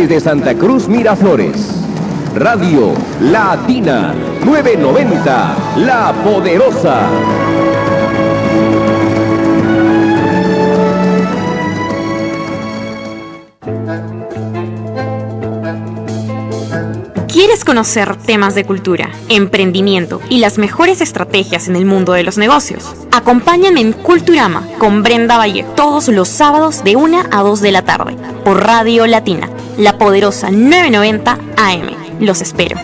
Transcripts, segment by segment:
desde Santa Cruz, Miraflores. Radio Latina 990, La Poderosa. ¿Quieres conocer temas de cultura, emprendimiento y las mejores estrategias en el mundo de los negocios? Acompáñame en Culturama con Brenda Vallejo todos los sábados de 1 a 2 de la tarde por Radio Latina, La Poderosa 990 AM. Los espero.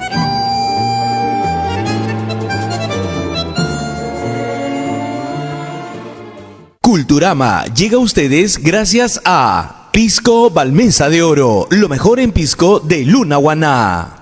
Culturama llega a ustedes gracias a Pisco Balmesa de Oro, lo mejor en pisco de Lunahuaná.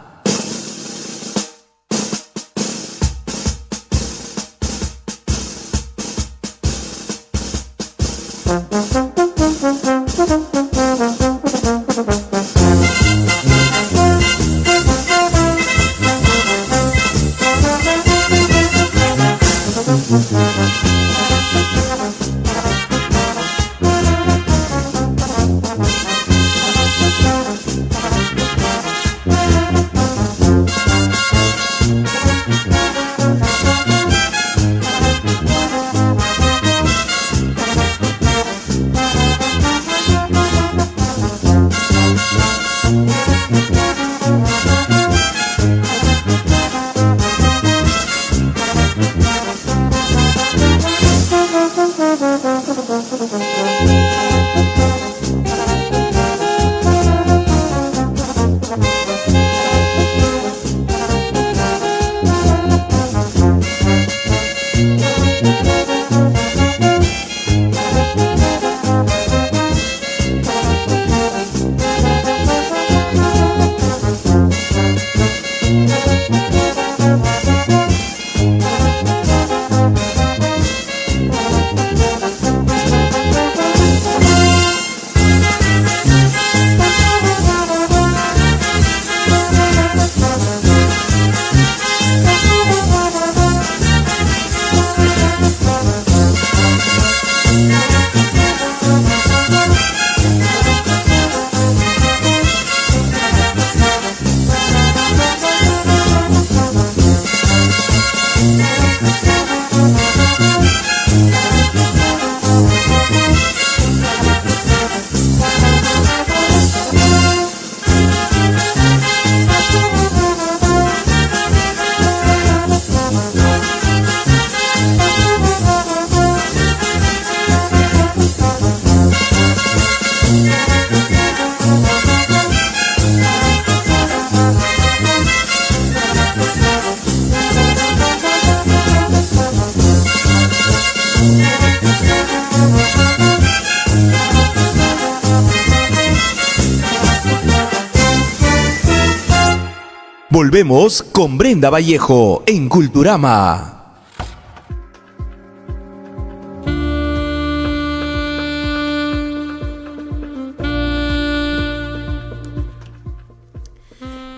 Volvemos con Brenda Vallejo en Culturama.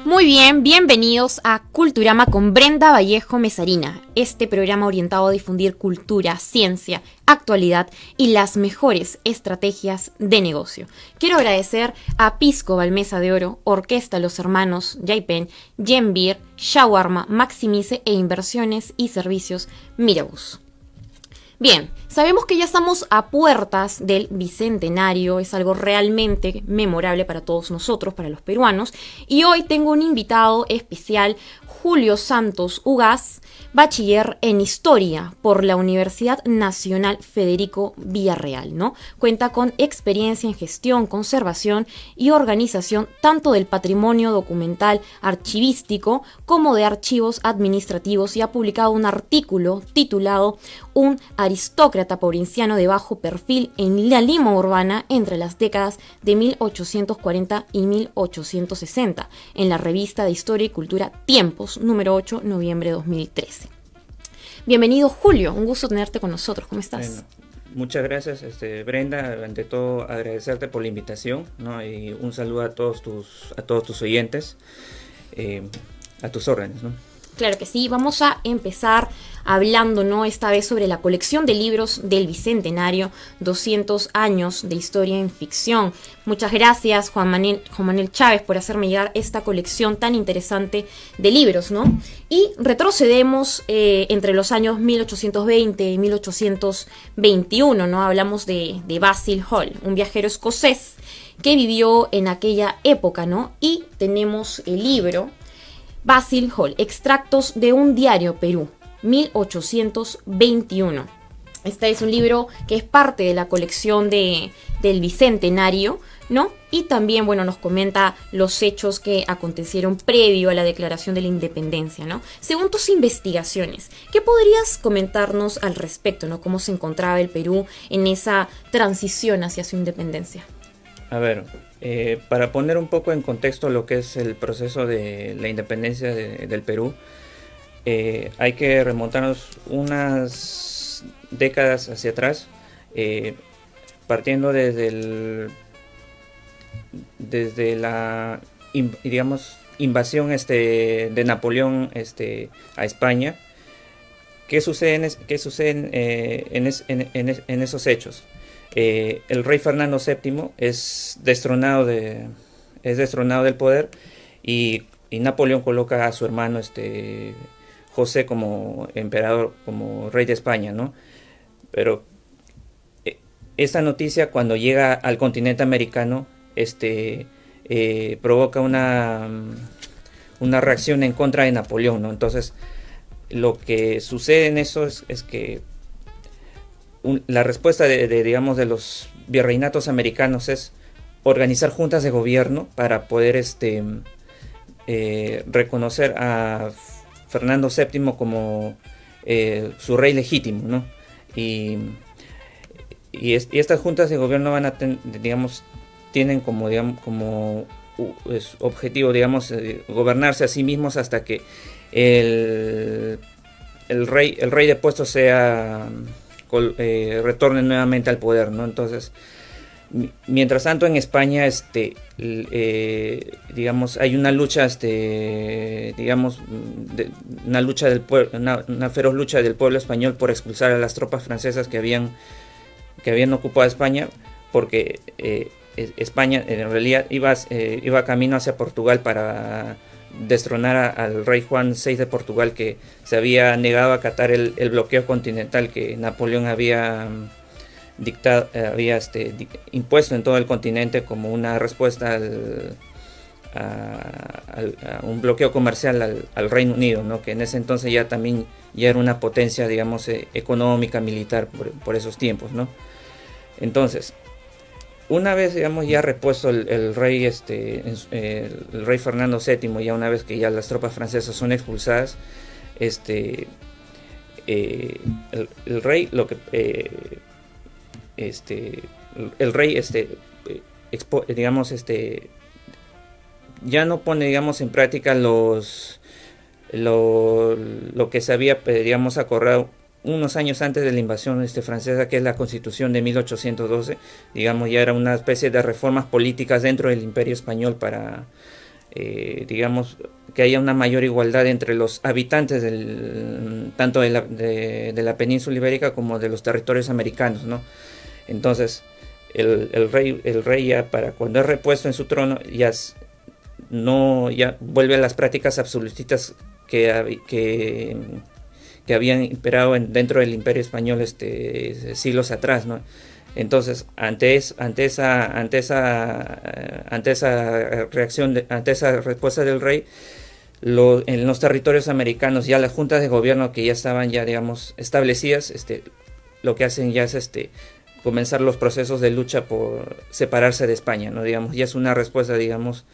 Muy bien, bienvenidos a Culturama con Brenda Vallejo Mesarina, este programa orientado a difundir cultura, ciencia, actualidad y las mejores estrategias de negocio. Quiero agradecer a Pisco Balmesa de Oro, Orquesta Los Hermanos Yaipen, Yenbir, Shawarma, Maximice e Inversiones y Servicios Mirabus. Bien, sabemos que ya estamos a puertas del Bicentenario, es algo realmente memorable para todos nosotros, para los peruanos, y hoy tengo un invitado especial, Julio Santos Ugaz, bachiller en Historia por la Universidad Nacional Federico Villarreal, ¿no? Cuenta con experiencia en gestión, conservación y organización tanto del patrimonio documental archivístico como de archivos administrativos y ha publicado un artículo titulado Un aristócrata provinciano de bajo perfil en la Lima urbana entre las décadas de 1840 y 1860 en la revista de Historia y Cultura Tiempos, número 8, noviembre de 2013. Bienvenido, Julio, un gusto tenerte con nosotros. ¿Cómo estás? Bueno, muchas gracias, Brenda. Ante todo, agradecerte por la invitación, ¿no? Y un saludo a todos tus oyentes, a tus órdenes, ¿no? Claro que sí, vamos a empezar hablando, ¿no? Esta vez sobre la colección de libros del Bicentenario, 200 años de historia en ficción. Muchas gracias, Juan Manuel Chávez, por hacerme llegar esta colección tan interesante de libros, ¿no? Y retrocedemos entre los años 1820 y 1821, ¿no? Hablamos de Basil Hall, un viajero escocés que vivió en aquella época, ¿no? Y tenemos el libro Basil Hall, Extractos de un diario Perú, 1821. Este es un libro que es parte de la colección del Bicentenario, ¿no? Y también, bueno, nos comenta los hechos que acontecieron previo a la declaración de la independencia, ¿no? Según tus investigaciones, ¿qué podrías comentarnos al respecto, ¿no? ¿Cómo se encontraba el Perú en esa transición hacia su independencia? A ver, para poner un poco en contexto lo que es el proceso de la independencia del Perú, hay que remontarnos unas décadas hacia atrás, partiendo desde la digamos, invasión de Napoleón a España. ¿Qué sucede en esos hechos? El rey Fernando VII es destronado del poder y Napoleón coloca a su hermano José como emperador, como rey de España, ¿no? Pero esta noticia, cuando llega al continente americano, provoca una reacción en contra de Napoleón, ¿no? Entonces, lo que sucede en eso es que la respuesta digamos, de los virreinatos americanos es organizar juntas de gobierno para poder reconocer a Fernando VII como su rey legítimo, ¿no? Y estas juntas de gobierno van a tienen como objetivo, digamos, gobernarse a sí mismos hasta que el rey depuesto retorne nuevamente al poder, ¿no? Entonces, mientras tanto en España, digamos, hay una lucha, digamos, una lucha del pueblo, una feroz lucha del pueblo español por expulsar a las tropas francesas que habían ocupado España, porque España en realidad iba camino hacia Portugal para destronar al rey Juan VI de Portugal, que se había negado a acatar el bloqueo continental que Napoleón había impuesto en todo el continente como una respuesta a un bloqueo comercial al Reino Unido, ¿no? Que en ese entonces ya era una potencia, digamos, económica, militar por esos tiempos, ¿no? Entonces, una vez, digamos, ya repuesto el rey Fernando VII, ya una vez que ya las tropas francesas son expulsadas, el rey ya no pone, digamos, en práctica lo que se había, digamos, acordado unos años antes de la invasión francesa, que es la Constitución de 1812. Digamos, ya era una especie de reformas políticas dentro del Imperio Español para, digamos, que haya una mayor igualdad entre los habitantes tanto de la península ibérica como de los territorios americanos, ¿no? Entonces, el rey ya, para cuando es repuesto en su trono, ya vuelve a las prácticas absolutistas que habían imperado dentro del Imperio Español siglos atrás, ¿no? Entonces, ante esa reacción, ante esa respuesta del rey, en los territorios americanos, ya las juntas de gobierno que ya estaban, ya, digamos, establecidas, lo que hacen ya es comenzar los procesos de lucha por separarse de España, ¿no? Digamos, ya es una respuesta, digamos,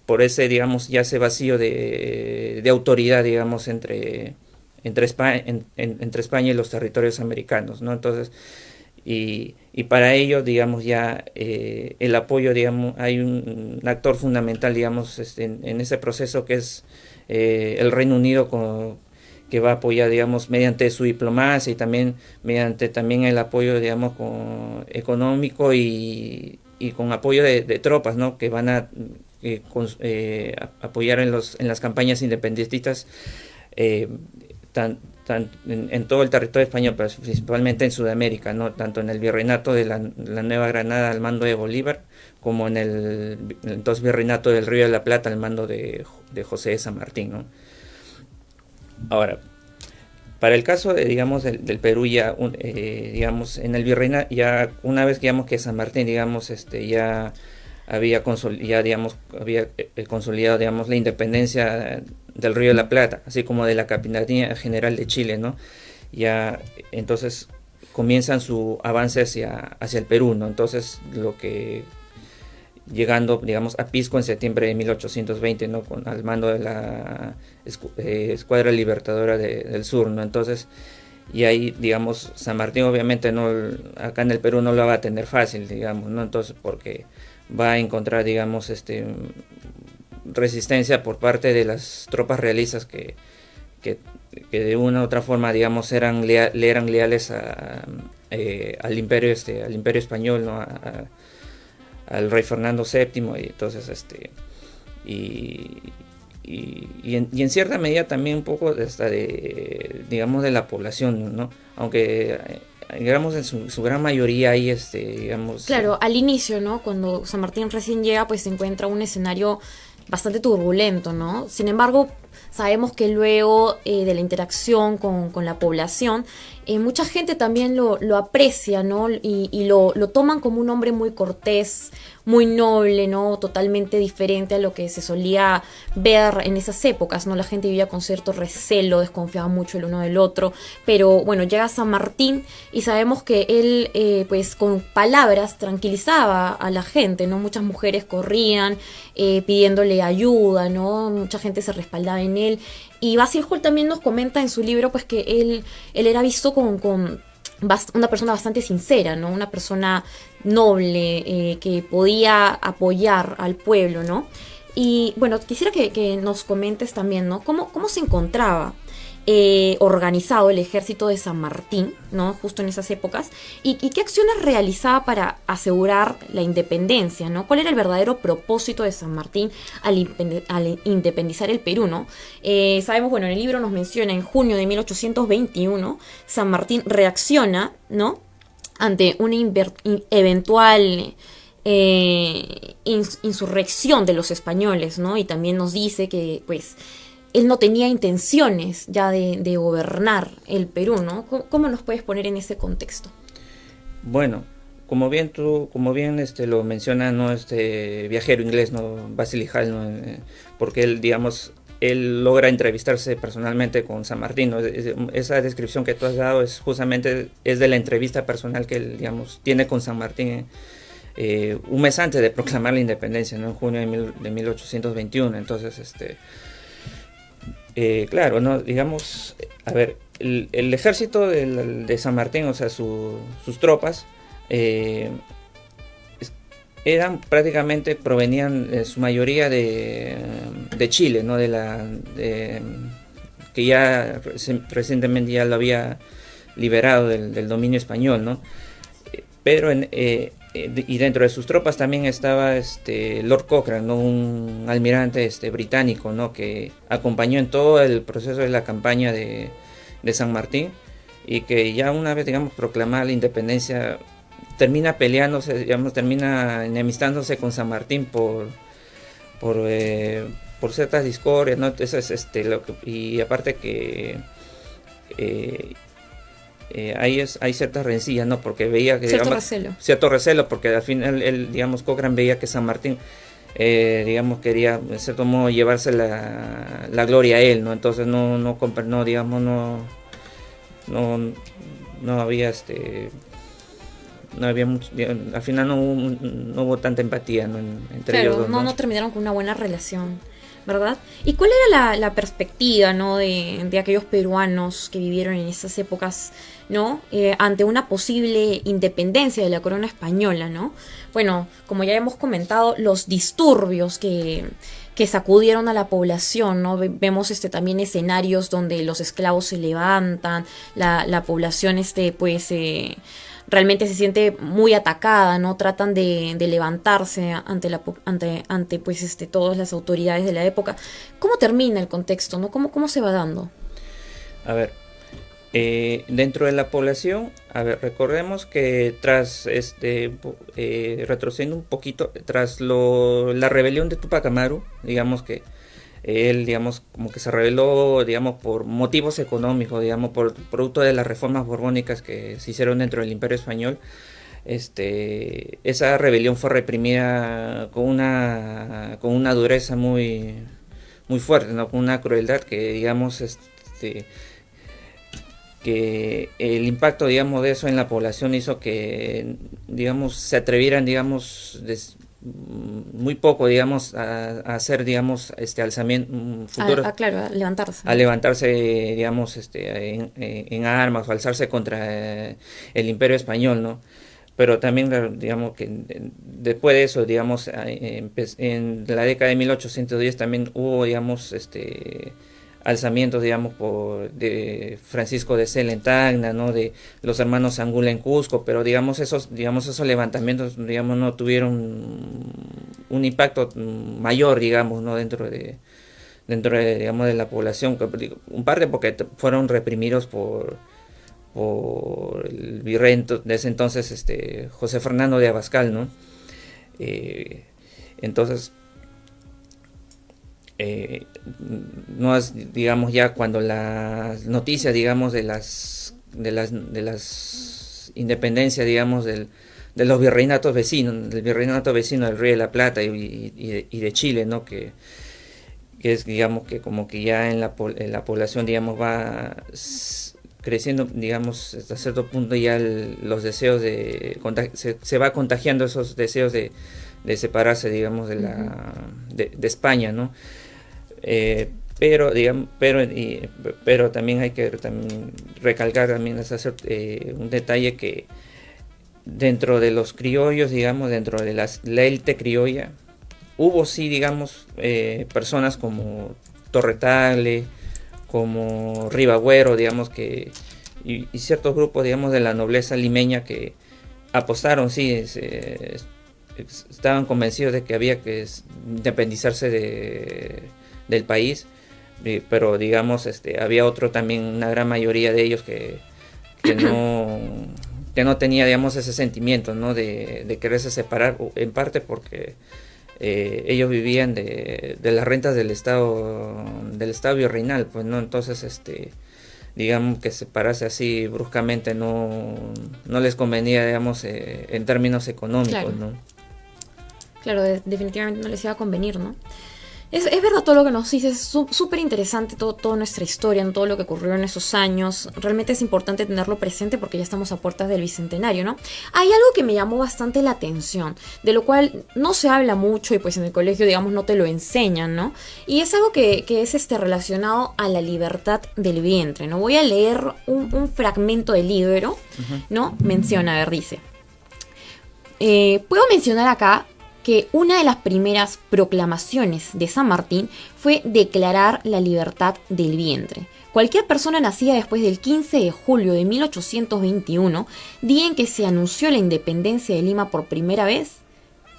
por ese, digamos, ya ese vacío de autoridad, digamos, entre España y los territorios americanos, ¿no? Entonces, y para ello, digamos, ya el apoyo, digamos, hay un actor fundamental, digamos, en ese proceso, que es el Reino Unido, que va a apoyar, digamos, mediante su diplomacia y también mediante el apoyo, digamos, económico y con apoyo de tropas, ¿no? Que van a apoyar en las campañas independentistas en todo el territorio español, pero principalmente en Sudamérica, ¿no? Tanto en el virreinato de la Nueva Granada al mando de Bolívar, como en el entonces virreinato del Río de la Plata al mando de José de San Martín, ¿no? Ahora, para el caso digamos del Perú, ya digamos en el virreinato, ya una vez digamos que San Martín digamos ya había consolidado digamos la independencia del Río de la Plata, así como de la Capitanía General de Chile, ¿no? Ya entonces comienzan su avance hacia el Perú, ¿no? Entonces llegando, digamos, a Pisco en septiembre de 1820, ¿no? Al mando de la Escuadra Libertadora del Sur, ¿no? Entonces, y ahí, digamos, San Martín obviamente acá en el Perú no lo va a tener fácil, digamos, ¿no? Entonces, porque va a encontrar, digamos, resistencia por parte de las tropas realistas que de una u otra forma, digamos, le eran leales al imperio español, ¿no? Al rey Fernando VII, y entonces y en cierta medida también un poco digamos de la población, ¿no? Aunque digamos en su gran mayoría ahí digamos, claro, al inicio, ¿no? Cuando San Martín recién llega, pues se encuentra un escenario bastante turbulento, ¿no? Sin embargo, sabemos que luego de la interacción con la población, mucha gente también lo aprecia, ¿no? Y lo toman como un hombre muy cortés, muy noble, ¿no? Totalmente diferente a lo que se solía ver en esas épocas, ¿no? La gente vivía con cierto recelo, desconfiaba mucho el uno del otro, pero bueno, llega San Martín y sabemos que él, pues con palabras tranquilizaba a la gente, ¿no? Muchas mujeres corrían pidiéndole ayuda, ¿no? Mucha gente se respaldaba en él. Y Basil Hall también nos comenta en su libro, pues que él era visto con una persona bastante sincera, ¿no? Una persona noble, que podía apoyar al pueblo, ¿no? Y bueno, quisiera que nos comentes también, ¿no? ¿Cómo se encontraba organizado el ejército de San Martín, ¿no? Justo en esas épocas, y qué acciones realizaba para asegurar la independencia, ¿no? ¿Cuál era el verdadero propósito de San Martín al independizar el Perú, ¿no? Sabemos, bueno, en el libro nos menciona en junio de 1821, San Martín reacciona, ¿no? Ante una eventual insurrección de los españoles, ¿no? Y también nos dice que, pues, él no tenía intenciones ya de gobernar el Perú, ¿no? ¿Cómo nos puedes poner en ese contexto? Bueno, como bien lo menciona, ¿no? Viajero inglés, ¿no? Basil Hall, ¿no? Porque él logra entrevistarse personalmente con San Martín, ¿no? Esa descripción que tú has dado es justamente de la entrevista personal que él, digamos, tiene con San Martín un mes antes de proclamar la independencia, ¿no? En junio de 1821. Entonces, claro, ¿no? Digamos, a ver, el ejército de San Martín, o sea, sus tropas, eran prácticamente, provenían su mayoría de Chile, ¿no? Que ya recientemente ya lo había liberado del dominio español, ¿no? Pero y dentro de sus tropas también estaba Lord Cochrane, ¿no? Un almirante británico, ¿no? Que acompañó en todo el proceso de la campaña de San Martín, y que ya una vez, digamos, proclamada la independencia, termina peleándose, digamos, termina enemistándose con San Martín por ciertas discordias, ¿no? Entonces, y aparte que hay ciertas rencillas, ¿no? Porque veía que cierto recelo, porque al final él, digamos, Cochrane veía que San Martín digamos, quería de cierto modo llevarse la gloria a él, ¿no? Entonces no digamos, no había no había mucho, al final no hubo tanta empatía, ¿no? Entre ellos dos, no terminaron con una buena relación, ¿verdad? ¿Y cuál era la perspectiva, ¿no? de aquellos peruanos que vivieron en esas épocas, ¿no? Ante una posible independencia de la corona española, ¿no? Bueno, como ya hemos comentado, los disturbios que sacudieron a la población, ¿no? Vemos también escenarios donde los esclavos se levantan, la población pues realmente se siente muy atacada, ¿no? Tratan de levantarse ante pues todas las autoridades de la época. ¿Cómo termina el contexto, ¿no? ¿Cómo se va dando? A ver, dentro de la población, a ver, recordemos que tras retrocediendo un poquito, tras la rebelión de Túpac Amaru, digamos que él, digamos, como que se rebeló, digamos, por motivos económicos, digamos, por producto de las reformas borbónicas que se hicieron dentro del Imperio Español. Esa rebelión fue reprimida con una dureza muy, muy fuerte, ¿no? Con una crueldad que, digamos, que el impacto, digamos, de eso en la población hizo que, digamos, se atrevieran, digamos, muy poco, digamos, a hacer, digamos, alzamiento futuro, claro, a levantarse. A levantarse, digamos, en armas o alzarse contra el Imperio Español, ¿no? Pero también, digamos, que después de eso, digamos, en la década de 1810 también hubo, digamos, alzamientos, digamos, de Francisco de Sela en Tacna, ¿no? De los hermanos Angula en Cusco, pero digamos esos levantamientos, digamos, no tuvieron un impacto mayor, digamos, ¿no? dentro de digamos, de la población, en parte porque fueron reprimidos por el virrey de ese entonces, José Fernando de Abascal, ¿no? Entonces, no es, digamos, ya cuando las noticias, digamos, de las independencias, digamos, de los virreinatos vecinos, del virreinato vecino del Río de la Plata y de Chile, ¿no? Que es, digamos, que como que ya en la población, digamos, va creciendo, digamos, hasta cierto punto ya los deseos se va contagiando esos deseos de separarse, digamos, de España, ¿no? Pero también hay que recalcar también un detalle que dentro de los criollos, digamos, dentro de la élite criolla, hubo sí, digamos, personas como Torre, como Ribagüero, digamos, y ciertos grupos, digamos, de la nobleza limeña que apostaron, sí, estaban convencidos de que había que independizarse del país, pero digamos, había también una gran mayoría de ellos que no tenía, digamos, ese sentimiento, ¿no? de quererse separar, en parte porque ellos vivían de las rentas del estado virreinal, pues, ¿no? Entonces, digamos, que separarse así bruscamente no les convenía, digamos, en términos económicos, claro. ¿no? Claro, definitivamente no les iba a convenir, ¿no? Es verdad todo lo que nos dices, es súper interesante toda nuestra historia, todo lo que ocurrió en esos años. Realmente es importante tenerlo presente porque ya estamos a puertas del Bicentenario, ¿no? Hay algo que me llamó bastante la atención, de lo cual no se habla mucho y pues en el colegio, digamos, no te lo enseñan, ¿no? Y es algo que es relacionado a la libertad del vientre, ¿no? Voy a leer un fragmento del libro, ¿no? Menciona, a ver, dice. Puedo mencionar acá que una de las primeras proclamaciones de San Martín fue declarar la libertad del vientre. Cualquier persona nacida después del 15 de julio de 1821, día en que se anunció la independencia de Lima por primera vez,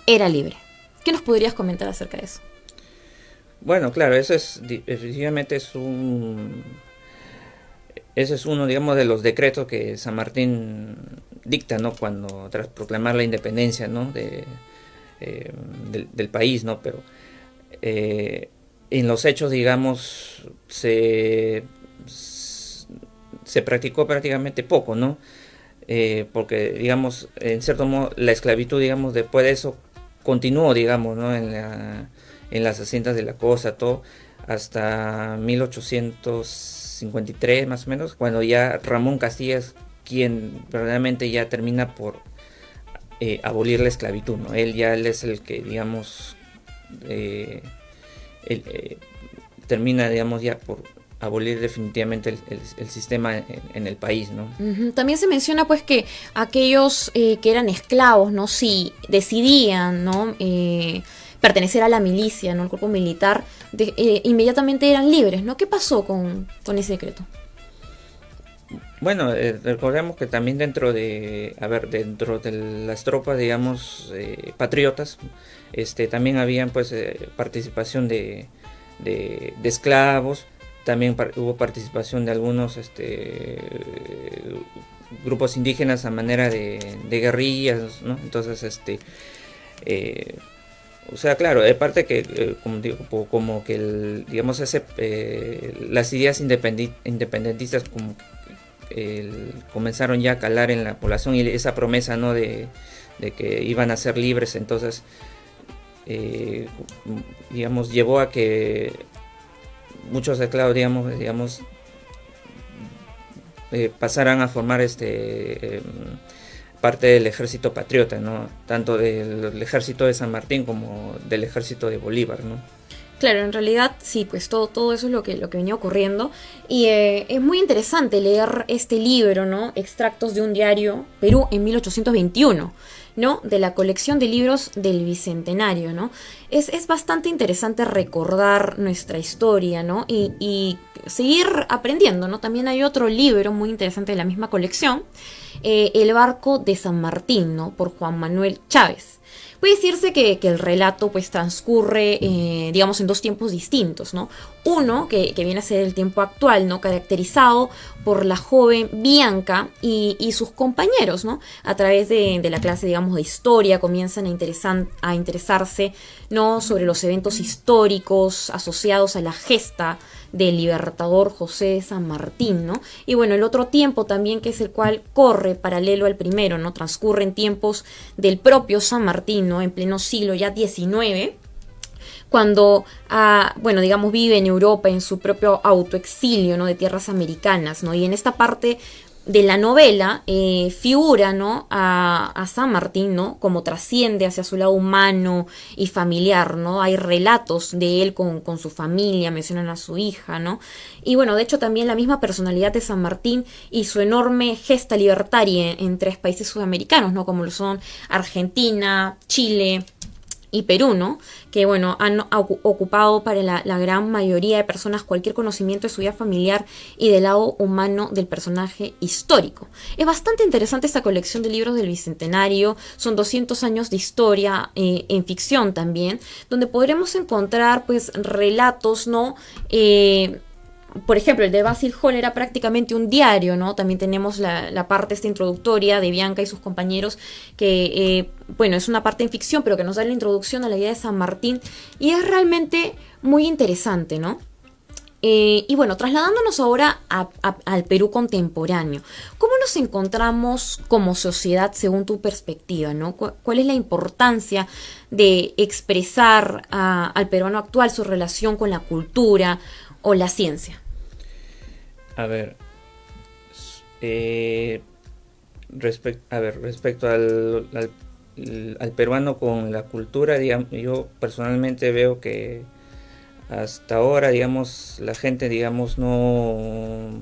era libre. ¿Qué nos podrías comentar acerca de eso? Bueno, claro, efectivamente ese es uno, digamos, de los decretos que San Martín dicta, ¿no? Cuando tras proclamar la independencia, ¿no? del país, ¿no? Pero en los hechos, digamos, se practicó prácticamente poco, ¿no? Porque, digamos, en cierto modo, la esclavitud, digamos, después de eso continuó, digamos, ¿no? En las haciendas de la costa, todo, hasta 1853, más o menos, cuando ya Ramón Castilla es quien verdaderamente ya termina por abolir la esclavitud, ¿no? Él es el que, digamos, termina, digamos, ya por abolir definitivamente el sistema en el país, ¿no? También se menciona, pues, que aquellos que eran esclavos, ¿no? Si decidían, ¿no? Pertenecer a la milicia, ¿no? El cuerpo militar, inmediatamente eran libres, ¿no? ¿Qué pasó con ese decreto? Bueno, recordemos que también dentro de las tropas, digamos, patriotas, también habían pues participación de esclavos, también hubo participación de algunos grupos indígenas a manera de guerrillas, ¿no? Entonces, o sea, claro, aparte que, como digo, como que digamos las ideas independentistas como comenzaron ya a calar en la población, y esa promesa, ¿no?, de que iban a ser libres, entonces digamos llevó a que muchos esclavos digamos pasaran a formar parte del ejército patriota, ¿no?, tanto del ejército de San Martín como del ejército de Bolívar, ¿no? Claro, en realidad sí, pues todo eso es lo que venía ocurriendo, y es muy interesante leer este libro, ¿no? Extractos de un diario, Perú en 1821, ¿no? De la colección de libros del Bicentenario, ¿no? Es bastante interesante recordar nuestra historia, ¿no? Y seguir aprendiendo, ¿no? También hay otro libro muy interesante de la misma colección, El barco de San Martín, ¿no? Por Juan Manuel Chávez. Puede decirse que el relato pues transcurre, digamos, en dos tiempos distintos, ¿no? Uno, que viene a ser el tiempo actual, ¿no? Caracterizado por la joven Bianca y sus compañeros, ¿no? A través de la clase, digamos, de historia, comienzan a interesarse, ¿no?, sobre los eventos históricos asociados a la gesta del libertador José de San Martín, ¿no? Y bueno, el otro tiempo también, que es el cual corre paralelo al primero, ¿no? Transcurre en tiempos del propio San Martín, ¿no? En pleno siglo ya XIX, cuando, bueno, digamos, vive en Europa en su propio autoexilio, ¿no?, de tierras americanas, ¿no? Y en esta parte de la novela figura, ¿no?, a San Martín, ¿no?, como trasciende hacia su lado humano y familiar, ¿no? Hay relatos de él con su familia, mencionan a su hija, ¿no? Y bueno, de hecho también la misma personalidad de San Martín y su enorme gesta libertaria en tres países sudamericanos, ¿no?, como lo son Argentina, Chile y Perú, ¿no?, que bueno, han ocupado para la gran mayoría de personas cualquier conocimiento de su vida familiar y del lado humano del personaje histórico. Es bastante interesante esta colección de libros del Bicentenario, son 200 años de historia en ficción también, donde podremos encontrar pues relatos, ¿no?, por ejemplo, el de Basil Hall era prácticamente un diario, ¿no? También tenemos la parte esta introductoria de Bianca y sus compañeros, que, bueno, es una parte en ficción, pero que nos da la introducción a la vida de San Martín, y es realmente muy interesante, ¿no? Y bueno, trasladándonos ahora al Perú contemporáneo, ¿cómo nos encontramos como sociedad según tu perspectiva, ¿no? ¿Cuál es la importancia de expresar al peruano actual su relación con la cultura o la ciencia? A ver, respecto al peruano con la cultura, digamos, yo personalmente veo que hasta ahora, digamos, la gente, digamos, no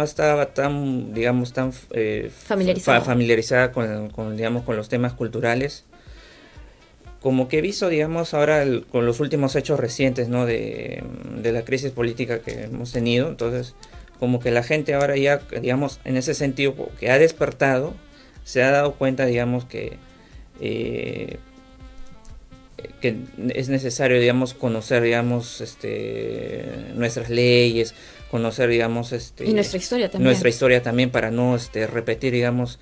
estaba tan, digamos, tan familiarizada digamos, con los temas culturales. Como que he visto, digamos, ahora con los últimos hechos recientes, ¿no?, de la crisis política que hemos tenido, entonces como que la gente ahora ya, digamos, en ese sentido, que ha despertado, se ha dado cuenta, digamos, que es necesario, digamos, conocer, digamos, nuestras leyes, conocer, digamos, y nuestra historia también para no repetir, digamos,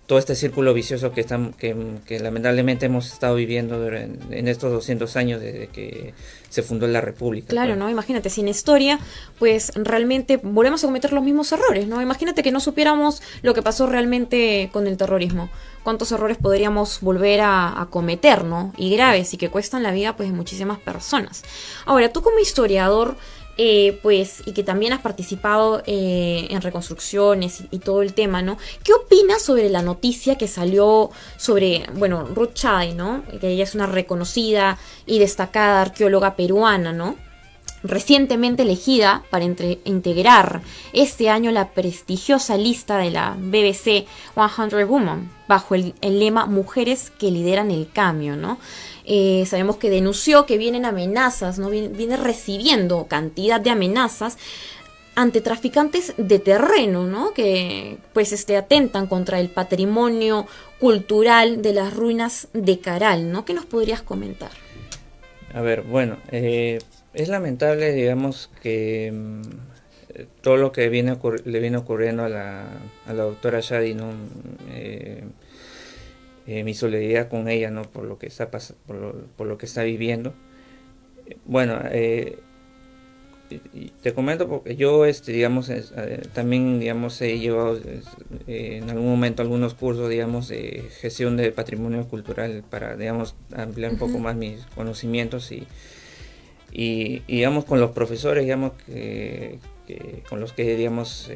todo este círculo vicioso que lamentablemente hemos estado viviendo en estos 200 años desde que se fundó la República. Claro, ¿no? Imagínate, sin historia, pues realmente volvemos a cometer los mismos errores, ¿no? Imagínate que no supiéramos lo que pasó realmente con el terrorismo. ¿Cuántos errores podríamos volver a cometer, ¿no? Y graves, y que cuestan la vida, pues, de muchísimas personas. Ahora, tú como historiador, pues, y que también has participado en reconstrucciones y todo el tema, ¿no? ¿Qué opinas sobre la noticia que salió sobre, bueno, Ruth Chay, ¿no? Que ella es una reconocida y destacada arqueóloga peruana, ¿no?, recientemente elegida para integrar este año la prestigiosa lista de la BBC 100 Women, bajo el lema Mujeres que lideran el cambio, ¿no? Sabemos que denunció que vienen amenazas, ¿no? Viene recibiendo cantidad de amenazas ante traficantes de terreno, ¿no? Que pues atentan contra el patrimonio cultural de las ruinas de Caral, ¿no? ¿Qué nos podrías comentar? A ver, bueno, es lamentable, digamos, que todo lo que le viene ocurriendo a la doctora Shadi, ¿no? Mi solidaridad con ella, ¿no? Por lo que está por lo que está viviendo. Bueno, te comento porque yo, digamos, también, digamos, he llevado en algún momento algunos cursos, digamos, de gestión de patrimonio cultural para, digamos, ampliar un poco más mis conocimientos y digamos, con los profesores, digamos, con los que, digamos,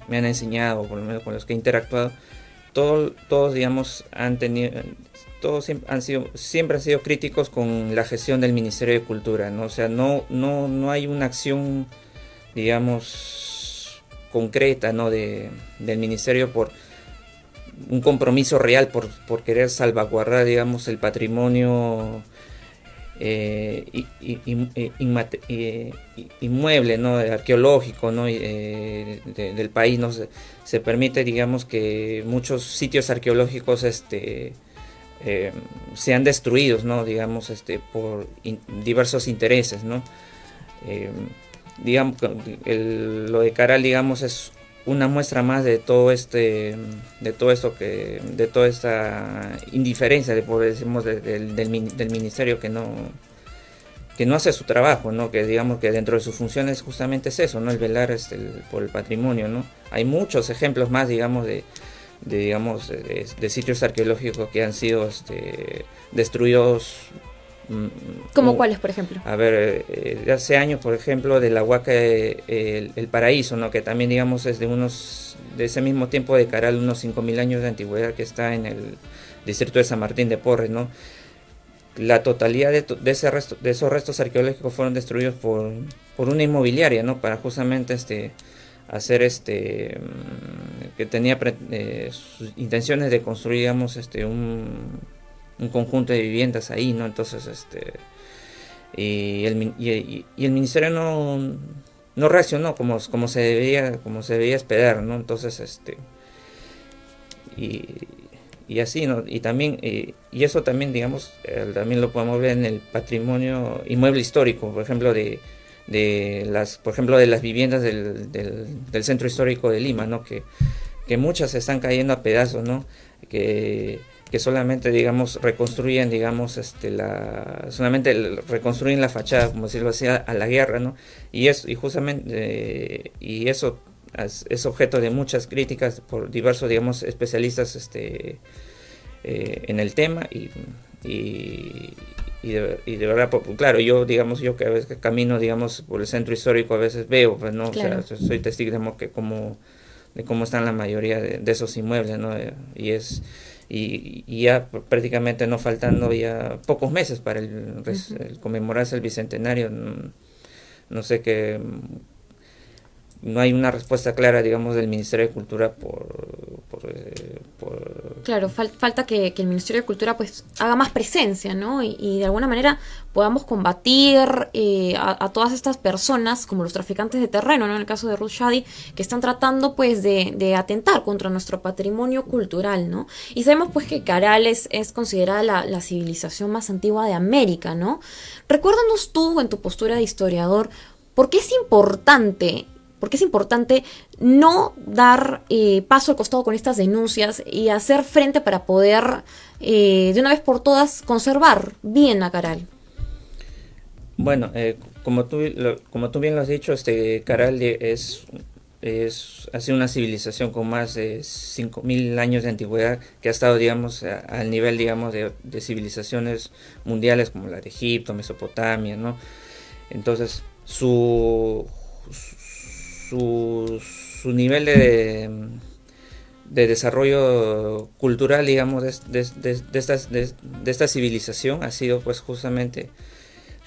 me han enseñado, por lo menos con los que he interactuado, todos, digamos, siempre han sido críticos con la gestión del Ministerio de Cultura, ¿no? O sea, no hay una acción, digamos, concreta, ¿no? del Ministerio por un compromiso real por querer salvaguardar, digamos, el patrimonio inmueble, ¿no? Arqueológico, ¿no? Del país, ¿no? Se permite, digamos, que muchos sitios arqueológicos sean destruidos, ¿no? Digamos, por diversos intereses, ¿no? Digamos, lo de Caral, digamos, es una muestra más de todo de toda esta indiferencia, decimos, del ministerio que no hace su trabajo, ¿no? Que digamos que dentro de sus funciones justamente es eso, ¿no? El velar por el patrimonio, ¿no? Hay muchos ejemplos más, digamos, de sitios arqueológicos que han sido destruidos. ¿Como cuáles, por ejemplo? A ver, hace años, por ejemplo, de la Huaca el Paraíso, ¿no? Que también, digamos, es de ese mismo tiempo de Caral, unos 5.000 años de antigüedad, que está en el distrito de San Martín de Porres, ¿no? La totalidad de esos restos arqueológicos fueron destruidos por una inmobiliaria, ¿no? Para justamente hacer que tenía sus intenciones de construir, digamos, un conjunto de viviendas ahí, ¿no? Entonces, y el ministerio no reaccionó como se debía esperar, ¿no? Entonces, y así, ¿no? Y también, y eso también, digamos, también lo podemos ver en el patrimonio inmueble histórico, por ejemplo, de las viviendas del centro histórico de Lima, ¿no? Que muchas se están cayendo a pedazos, ¿no? Que solamente, digamos, reconstruyen, digamos, solamente reconstruyen la fachada, como decirlo así, a la guerra, ¿no? Y justamente, y eso es objeto de muchas críticas por diversos, digamos, especialistas en el tema y de verdad, claro, yo que a veces camino, digamos, por el centro histórico, a veces veo, pues, ¿no? Claro. O sea, soy testigo de cómo están la mayoría de esos inmuebles, ¿no? Y ya prácticamente no faltando ya pocos meses para el conmemorarse el bicentenario, no sé qué. No hay una respuesta clara, digamos, del Ministerio de Cultura Claro, falta que el Ministerio de Cultura pues haga más presencia, ¿no? Y de alguna manera podamos combatir a todas estas personas, como los traficantes de terreno, ¿no? En el caso de Ruth Shadi, que están tratando pues de atentar contra nuestro patrimonio cultural, ¿no? Y sabemos pues que Caral es considerada la civilización más antigua de América, ¿no? Recuérdanos tú, en tu postura de historiador, ¿por qué es importante no dar paso al costado con estas denuncias y hacer frente para poder, de una vez por todas, conservar bien a Caral? Bueno, como tú bien lo has dicho, Caral ha sido una civilización con más de 5.000 años de antigüedad, que ha estado, digamos, al nivel, digamos, de civilizaciones mundiales como la de Egipto, Mesopotamia, ¿no? Entonces, su nivel de desarrollo cultural, digamos, de esta civilización ha sido, pues, justamente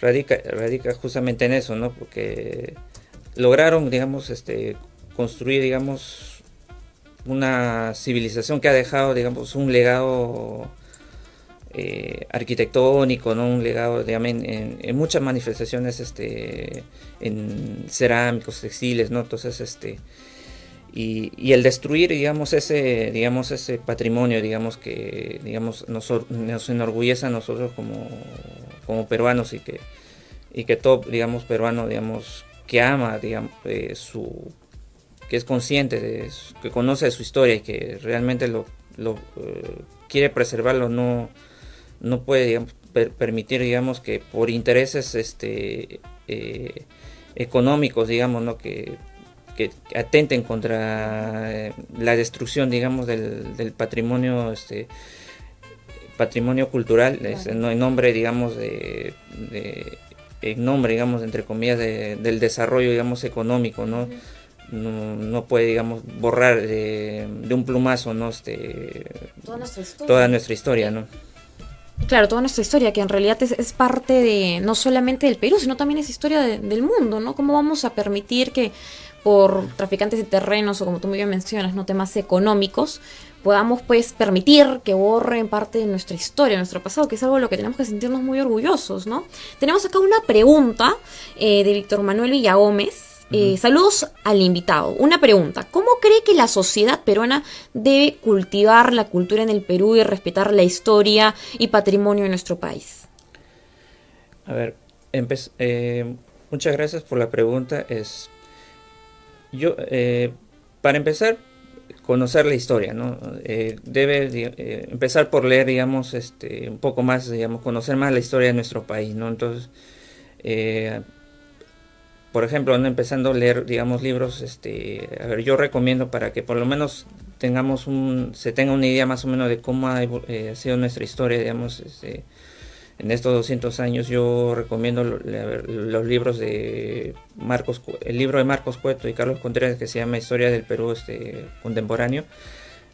radica justamente en eso, ¿no? Porque lograron, digamos, construir, digamos, una civilización que ha dejado, digamos, un legado arquitectónico, ¿no? Un legado, digamos, en muchas manifestaciones, en cerámicos, textiles, ¿no? Entonces, y el destruir, digamos, ese patrimonio, digamos, que, digamos, nos enorgullece a nosotros como peruanos, y que todo, digamos, peruano, digamos, que ama, digamos, que es consciente que conoce su historia y que realmente lo quiere preservarlo, no puede, digamos, permitir, digamos, que por intereses económicos, digamos, ¿no? que atenten contra la destrucción, digamos, del patrimonio, patrimonio cultural, claro. En nombre, digamos, en nombre, digamos, entre comillas, del desarrollo, digamos, económico, ¿no? No puede, digamos, borrar de un plumazo, ¿no? Toda nuestra historia, ¿no? Claro, toda nuestra historia, que en realidad es parte de, no solamente del Perú, sino también es historia del mundo, ¿no? ¿Cómo vamos a permitir que por traficantes de terrenos, o como tú muy bien mencionas, no temas económicos, podamos pues permitir que borren parte de nuestra historia, nuestro pasado, que es algo de lo que tenemos que sentirnos muy orgullosos, ¿no? Tenemos acá una pregunta de Víctor Manuel Villagómez. Saludos al invitado. Una pregunta: ¿cómo cree que la sociedad peruana debe cultivar la cultura en el Perú y respetar la historia y patrimonio de nuestro país? A ver, muchas gracias por la pregunta. Para empezar, conocer la historia, ¿no? Debe empezar por leer, digamos, un poco más, digamos, conocer más la historia de nuestro país, ¿no? Entonces, por ejemplo, ¿no? Empezando a leer, digamos, libros, a ver, yo recomiendo, para que por lo menos se tenga una idea más o menos de cómo ha sido nuestra historia, digamos, en estos 200 años, yo recomiendo los libros de el libro de Marcos Cueto y Carlos Contreras, que se llama Historia del Perú contemporáneo,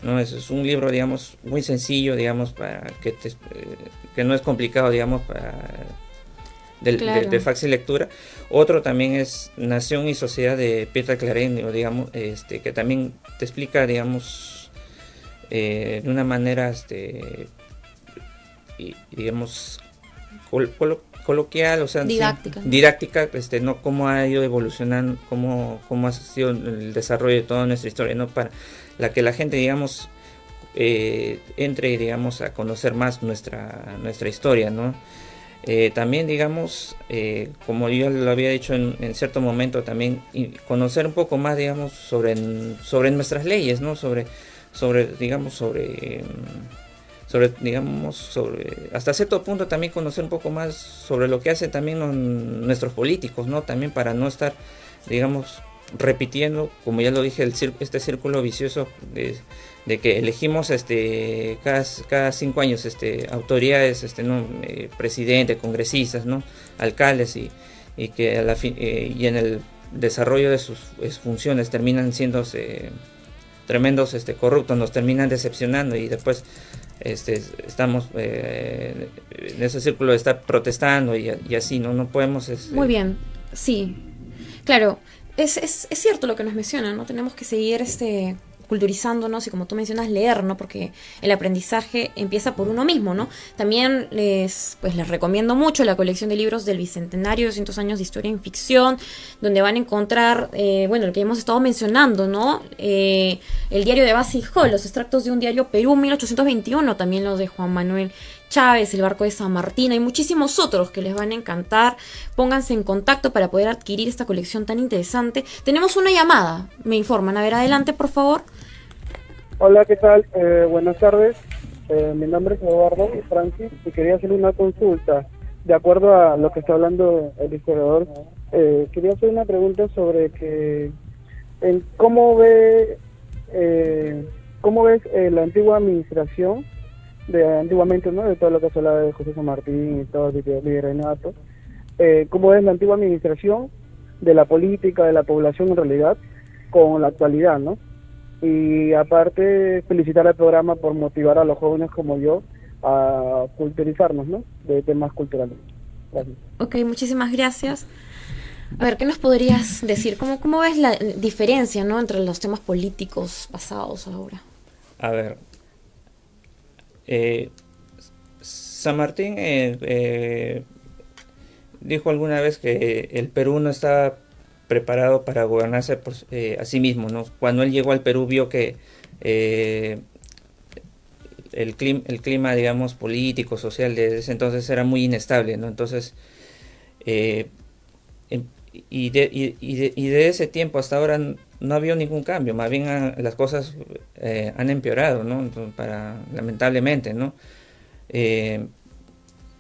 ¿no? Es un libro, digamos, muy sencillo, digamos, para que no es complicado, digamos, de fácil lectura. Otro también es Nación y Sociedad, de Pietra Claren, digamos, que también te explica, digamos, de una manera, digamos, coloquial, o sea, didáctica, ¿no? Cómo ha ido evolucionando, cómo ha sido el desarrollo de toda nuestra historia, ¿no? Para que la gente, digamos, entre, digamos, a conocer más nuestra historia, ¿no? También, digamos, como yo lo había dicho en cierto momento, también conocer un poco más, digamos, sobre nuestras leyes, ¿no? Hasta cierto punto también conocer un poco más sobre lo que hacen también nuestros políticos, ¿no? También para no estar, digamos, repitiendo, como ya lo dije, este círculo vicioso de que elegimos cada 5 años autoridades, presidentes, congresistas, ¿no? Alcaldes, y que y en el desarrollo de sus funciones terminan siendo tremendos corruptos, nos terminan decepcionando, y después estamos en ese círculo de estar protestando y así, no podemos... Muy bien, sí, claro, es cierto lo que nos mencionan, ¿no? Tenemos que seguir culturizándonos y, como tú mencionas, leer, ¿no? Porque el aprendizaje empieza por uno mismo, ¿no? También les recomiendo mucho la colección de libros del Bicentenario, 200 años de historia en ficción, donde van a encontrar, lo que hemos estado mencionando, ¿no? El diario de Basil Hall, los extractos de un diario Perú 1821, también los de Juan Manuel Chávez, el barco de San Martín, hay muchísimos otros que les van a encantar. Pónganse en contacto para poder adquirir esta colección tan interesante. Tenemos una llamada, me informan. A ver, adelante, por favor. Hola, ¿qué tal? Buenas tardes. Mi nombre es Eduardo Francis y quería hacerle una consulta. De acuerdo a lo que está hablando el historiador, quería hacer una pregunta sobre cómo ves la antigua administración antiguamente, ¿no? De todo lo que se habla de José San Martín y todo el virreinato. ¿Cómo ves la antigua administración de la política, de la población en realidad, con la actualidad, ¿no? Y aparte, felicitar al programa por motivar a los jóvenes como yo a culturizarnos, ¿no? De temas culturales. Gracias. Ok, muchísimas gracias. A ver, ¿qué nos podrías decir? ¿Cómo ves la diferencia, ¿no? Entre los temas políticos pasados ahora? A ver, San Martín dijo alguna vez que el Perú no estaba preparado para gobernarse a sí mismo, ¿no? Cuando él llegó al Perú vio que el clima, digamos, político, social de ese entonces era muy inestable, ¿no? Entonces, de ese tiempo hasta ahora no ha habido ningún cambio, más bien las cosas han empeorado, ¿no? Entonces, lamentablemente, ¿no?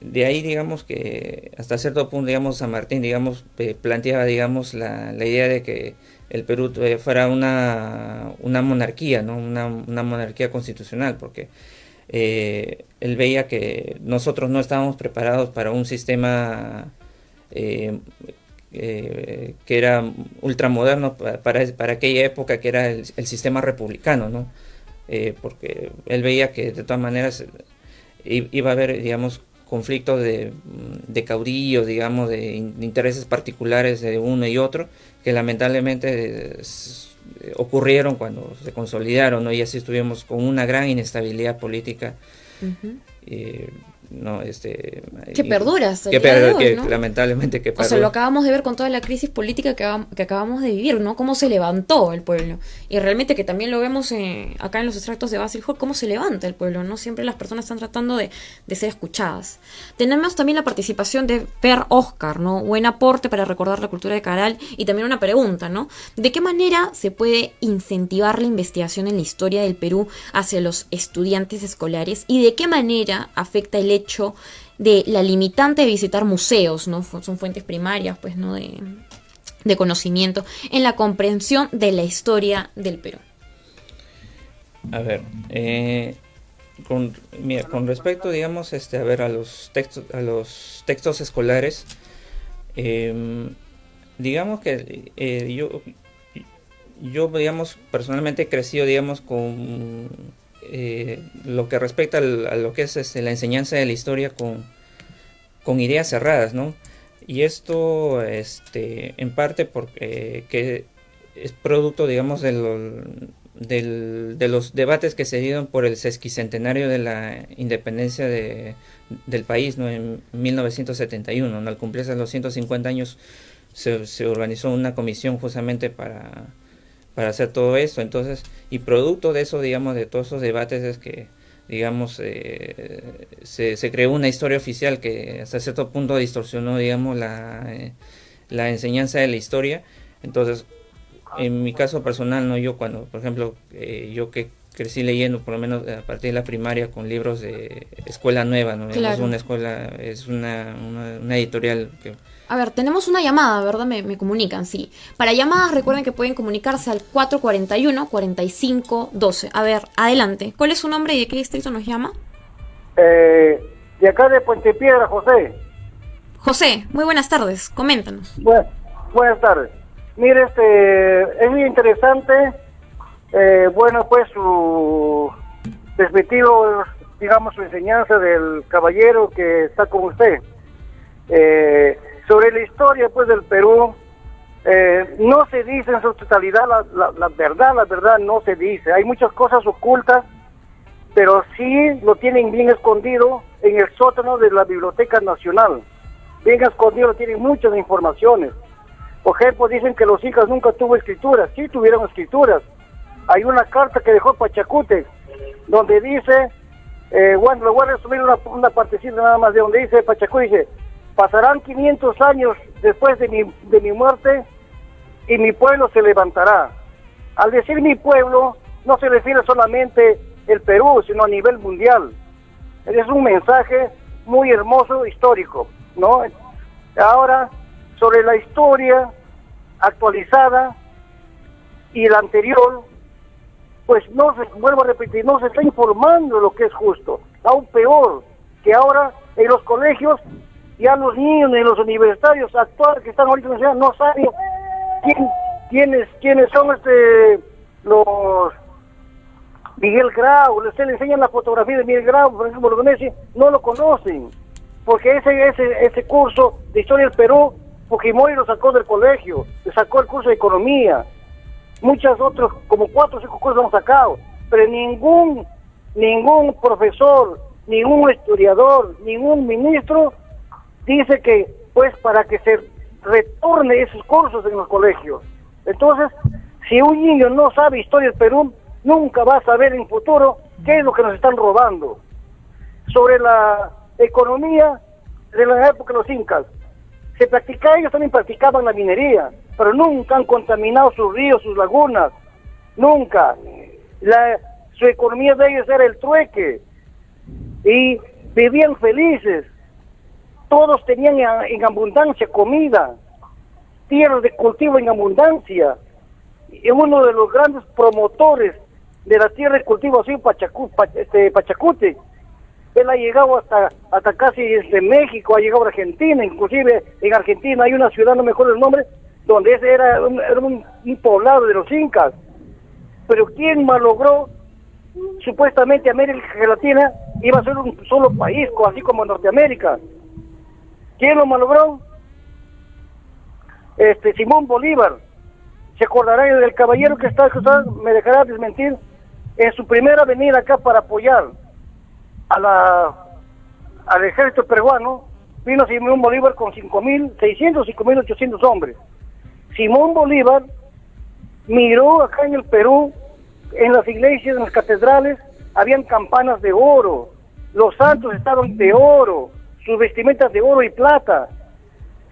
De ahí, digamos que hasta cierto punto, digamos, San Martín, digamos, planteaba, digamos, la idea de que el Perú fuera una monarquía, ¿no? Una monarquía constitucional, porque él veía que nosotros no estábamos preparados para un sistema que era ultramoderno para aquella época, que era el sistema republicano, ¿no? Porque él veía que de todas maneras iba a haber, digamos, conflictos de caudillos, digamos, de intereses particulares de uno y otro, que lamentablemente ocurrieron cuando se consolidaron, ¿no? Y así estuvimos con una gran inestabilidad política. No, que perdura hasta el día de hoy, ¿no? Lamentablemente que perdura. O sea, lo acabamos de ver con toda la crisis política que acabamos de vivir, ¿no? Cómo se levantó el pueblo. Y realmente que también lo vemos acá en los extractos de Basil Hall, cómo se levanta el pueblo, ¿no? Siempre las personas están tratando de ser escuchadas. Tenemos también la participación de Per Oscar, ¿no? Buen aporte para recordar la cultura de Caral. Y también una pregunta, ¿no? ¿De qué manera se puede incentivar la investigación en la historia del Perú hacia los estudiantes escolares? ¿Y de qué manera afecta el hecho de la limitante de visitar museos, ¿no? Son fuentes primarias, pues, ¿no? de conocimiento en la comprensión de la historia del Perú? A ver, con respecto, digamos, a ver, a los textos escolares, digamos que yo, digamos, personalmente he crecido, digamos, con lo que respecta a lo que es la enseñanza de la historia con ideas cerradas, ¿no? Y esto, en parte porque que es producto, digamos, de los debates que se dieron por el sesquicentenario de la independencia del país, ¿no? En 1971, ¿no? Al cumplirse los 150 años se organizó una comisión justamente para hacer todo esto. Entonces, y producto de eso, digamos, de todos esos debates, es que, digamos, se creó una historia oficial que hasta cierto punto distorsionó, digamos, la enseñanza de la historia. Entonces, en mi caso personal, ¿no? Yo cuando, por ejemplo, yo que crecí leyendo, por lo menos a partir de la primaria, con libros de Escuela Nueva, ¿no? Claro. Es una editorial que... A ver, tenemos una llamada, ¿verdad? Me comunican, sí. Para llamadas recuerden que pueden comunicarse al 441-4512. A ver, adelante. ¿Cuál es su nombre y de qué distrito nos llama? De acá de Puente Piedra, José. José, muy buenas tardes. Coméntanos. Buenas tardes. Mire, es muy interesante, bueno, pues su perspectivo, digamos, su enseñanza del caballero que está con usted. Sobre la historia, pues, del Perú, no se dice en su totalidad la verdad no se dice. Hay muchas cosas ocultas, pero sí lo tienen bien escondido en el sótano de la Biblioteca Nacional. Bien escondido, lo tienen muchas informaciones. Por ejemplo, dicen que los incas nunca tuvo escrituras. Sí tuvieron escrituras. Hay una carta que dejó Pachacútec, donde dice, bueno, le voy a resumir una partecita nada más, de donde dice Pachacútec, dice: pasarán 500 años después de mi muerte y mi pueblo se levantará. Al decir mi pueblo, no se refiere solamente el Perú, sino a nivel mundial. Es un mensaje muy hermoso, histórico, ¿no? Ahora, sobre la historia actualizada y la anterior, pues vuelvo a repetir, no se está informando lo que es justo. Aún peor, que ahora en los colegios ya los niños y los universitarios actuales que están ahorita en la universidad no saben quiénes son los Miguel Grau. Les enseñan la fotografía de Miguel Grau, por ejemplo, los Messi, no lo conocen, porque ese curso de historia del Perú, Fujimori lo sacó del colegio, le sacó el curso de economía, muchos otros, como 4 o 5 cursos hemos sacado, pero ningún profesor ningún historiador, ningún ministro dice que, pues, para que se retorne esos cursos en los colegios. Entonces, si un niño no sabe historia del Perú, nunca va a saber en futuro qué es lo que nos están robando. Sobre la economía de la época de los incas, ellos también practicaban la minería, pero nunca han contaminado sus ríos, sus lagunas, nunca. Su economía de ellos era el trueque, y vivían felices. Todos tenían en abundancia comida, tierras de cultivo en abundancia. Y uno de los grandes promotores de la tierra de cultivo ha sido Pachacute. Él ha llegado hasta casi desde México, ha llegado a Argentina, inclusive en Argentina hay una ciudad, no me acuerdo el nombre, donde ese era un poblado de los incas. Pero ¿quién malogró? Supuestamente América Latina iba a ser un solo país, así como Norteamérica. ¿Quién lo malogró? Simón Bolívar. Se acordará del caballero que está, me dejará desmentir, en su primera venida acá para apoyar al ejército peruano, vino Simón Bolívar con 5.600, 5.800 hombres. Simón Bolívar miró acá en el Perú, en las iglesias, en las catedrales, habían campanas de oro, los santos estaban de oro, sus vestimentas de oro y plata.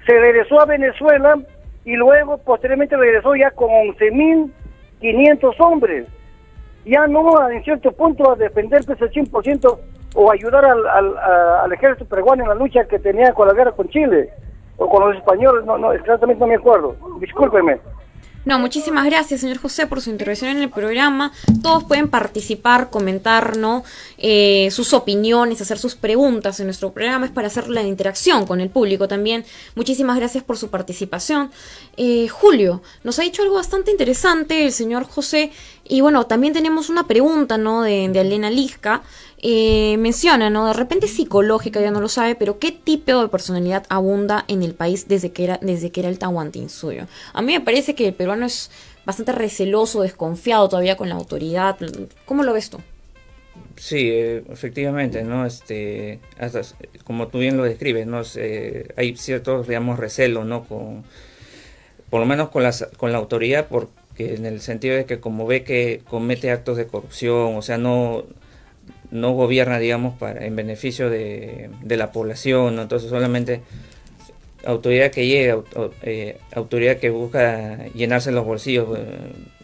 Se regresó a Venezuela y luego posteriormente regresó ya con 11.500 hombres. Ya no, en cierto punto, a defender pues, el 100% o ayudar al ejército peruano en la lucha que tenía con la guerra con Chile o con los españoles, no, exactamente no me acuerdo, discúlpeme. No, muchísimas gracias, señor José, por su intervención en el programa. Todos pueden participar, comentar, ¿no? Sus opiniones, hacer sus preguntas en nuestro programa. Es para hacer la interacción con el público también. Muchísimas gracias por su participación. Julio, nos ha dicho algo bastante interesante el señor José. Y bueno, también tenemos una pregunta, ¿no? De Elena Lisca. Menciona, ¿no? De repente psicológica, ya no lo sabe, pero ¿qué tipo de personalidad abunda en el país desde que era el Tahuantinsuyo? A mí me parece que el peruano es bastante receloso, desconfiado todavía con la autoridad. ¿Cómo lo ves tú? Sí, efectivamente, ¿no? Hasta, como tú bien lo describes, ¿no? Hay ciertos, digamos, recelos, ¿no? Por lo menos con la autoridad, porque en el sentido de que como ve que comete actos de corrupción, o sea, no gobierna, digamos, en beneficio de la población, ¿no? Entonces solamente autoridad que llega, autoridad que busca llenarse los bolsillos,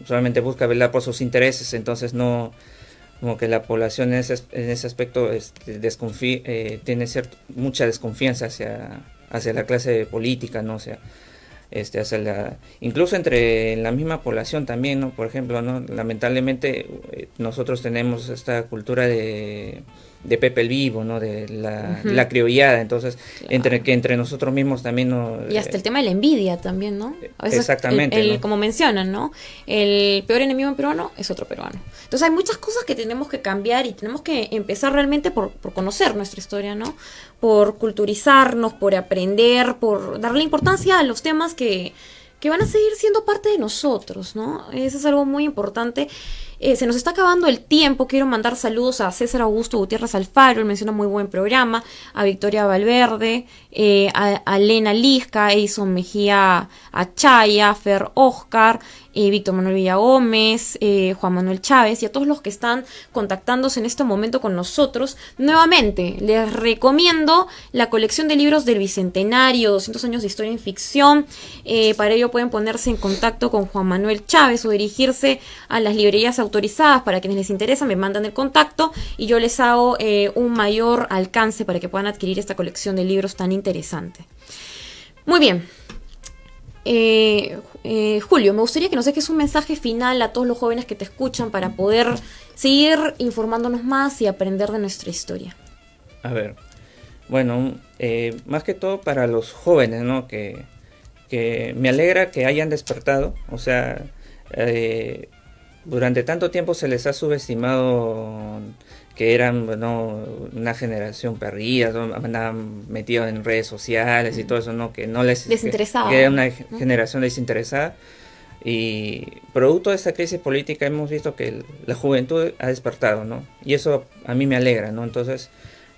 solamente busca velar por sus intereses, entonces no, como que la población en ese aspecto tiene mucha desconfianza hacia la clase política, ¿no? O sea, incluso entre la misma población también, ¿no? Por ejemplo, ¿no? Lamentablemente nosotros tenemos esta cultura de Pepe el Vivo, ¿no? De la criollada, entonces claro. entre nosotros mismos también no, y hasta el tema de la envidia también, ¿no? A veces exactamente, ¿no? Como mencionan, ¿no? El peor enemigo en peruano es otro peruano. Entonces hay muchas cosas que tenemos que cambiar y tenemos que empezar realmente por conocer nuestra historia, ¿no? Por culturizarnos, por aprender, por darle importancia a los temas que van a seguir siendo parte de nosotros, ¿no? Eso es algo muy importante. Se nos está acabando el tiempo. Quiero mandar saludos a César Augusto Gutiérrez Alfaro, él menciona muy buen programa, a Victoria Valverde, a Elena Lisca, Edison Mejía Achaya, Fer Oscar, Víctor Manuel Villagómez, Juan Manuel Chávez y a todos los que están contactándose en este momento con nosotros. Nuevamente, les recomiendo la colección de libros del Bicentenario, 200 años de historia en ficción. Para ello pueden ponerse en contacto con Juan Manuel Chávez o dirigirse a las librerías autorizadas. Para quienes les interesa, me mandan el contacto y yo les hago un mayor alcance para que puedan adquirir esta colección de libros tan interesante. Muy bien. Julio, me gustaría que nos dejes un mensaje final a todos los jóvenes que te escuchan para poder seguir informándonos más y aprender de nuestra historia. A ver, bueno, más que todo para los jóvenes, ¿no? Que me alegra que hayan despertado, o sea, durante tanto tiempo se les ha subestimado que eran, bueno, una generación perdida, ¿no? Andaban metidos en redes sociales y todo eso, ¿no? Que no les desinteresada, que era una generación desinteresada, y producto de esta crisis política hemos visto que la juventud ha despertado, ¿no? Y eso a mí me alegra, ¿no? Entonces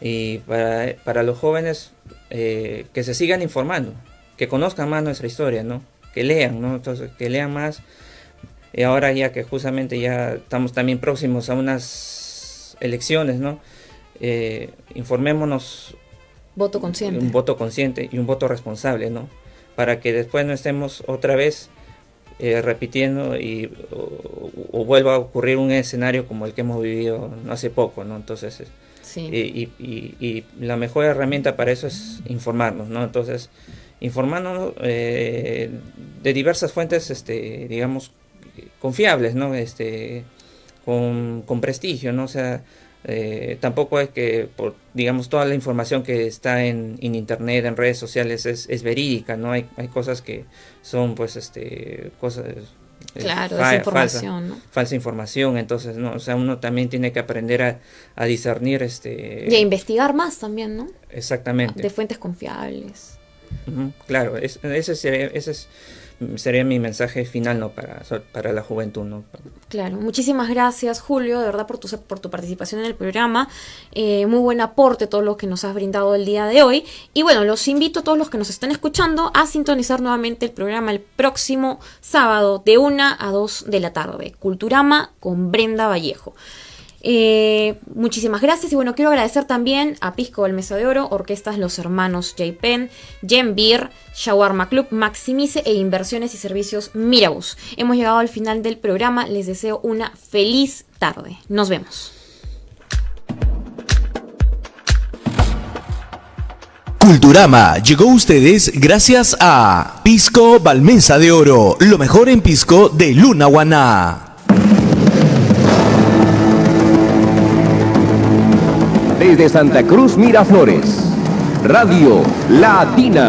Y para los jóvenes, que se sigan informando, que conozcan más nuestra historia, ¿no? Que lean, ¿no? Entonces, que lean más. Y ahora ya que justamente ya estamos también próximos a unas elecciones, ¿no? Informémonos. Voto consciente. Un voto consciente y un voto responsable, ¿no? Para que después no estemos otra vez repitiendo o vuelva a ocurrir un escenario como el que hemos vivido hace poco, ¿no? Entonces, sí. y la mejor herramienta para eso es informarnos, ¿no? Entonces, informarnos de diversas fuentes, digamos, confiables, ¿no? Con prestigio, ¿no? O sea, tampoco es que, digamos, toda la información que está en internet, en redes sociales es verídica, ¿no? Hay cosas que son, pues, cosas... Claro, desinformación, ¿no? Falsa información, entonces, ¿no? O sea, uno también tiene que aprender a discernir, y a investigar más también, ¿no? Exactamente. De fuentes confiables. Claro, ese sería mi mensaje final, ¿no? Para la juventud, ¿no? Claro, muchísimas gracias, Julio, de verdad, por tu participación en el programa. Muy buen aporte todo lo que nos has brindado el día de hoy. Y bueno, los invito a todos los que nos están escuchando a sintonizar nuevamente el programa el próximo sábado de 1 a 2 de la tarde. Culturama con Brenda Vallejo. Muchísimas gracias y bueno, quiero agradecer también a Pisco Balmesa de Oro, Orquestas Los Hermanos J. Penn, Jen Beer, Shawarma Club, Maximice e Inversiones y Servicios Mirabus. Hemos llegado al final del programa, les deseo una feliz tarde. Nos vemos. Culturama llegó a ustedes gracias a Pisco Balmesa de Oro, lo mejor en pisco de Lunahuaná. Desde Santa Cruz, Miraflores, Radio Latina.